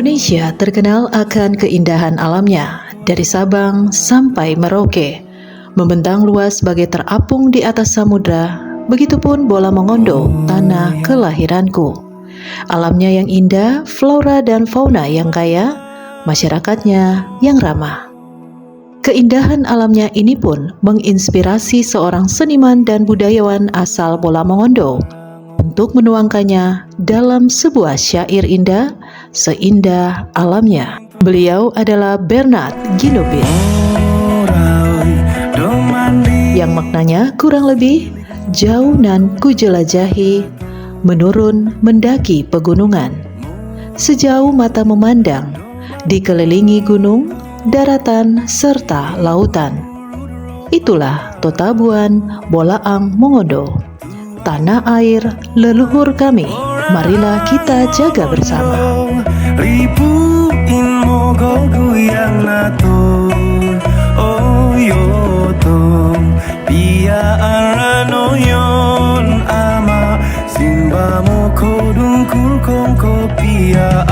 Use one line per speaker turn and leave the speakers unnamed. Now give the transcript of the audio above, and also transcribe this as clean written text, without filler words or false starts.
Indonesia terkenal akan keindahan alamnya, dari Sabang sampai Merauke. Membentang luas bagai terapung di atas samudra, begitupun Bola Mongondo, tanah kelahiranku. Alamnya yang indah, flora dan fauna yang kaya, masyarakatnya yang ramah. Keindahan alamnya ini pun menginspirasi seorang seniman dan budayawan asal Bola Mongondo untuk menuangkannya dalam sebuah syair indah, seindah alamnya. Beliau adalah Bernard Ginubin, yang maknanya kurang lebih jauh nan kujelajahi, menurun mendaki pegunungan. Sejauh mata memandang, dikelilingi gunung, daratan, serta lautan. Itulah Totabuan Bolaang Mongondo, tanah air leluhur kami. Marilah kita jaga bersama.
Ribuin mogogu yang natur, oh yotong pia aranoyon ama simba mo kodung kulkong kopia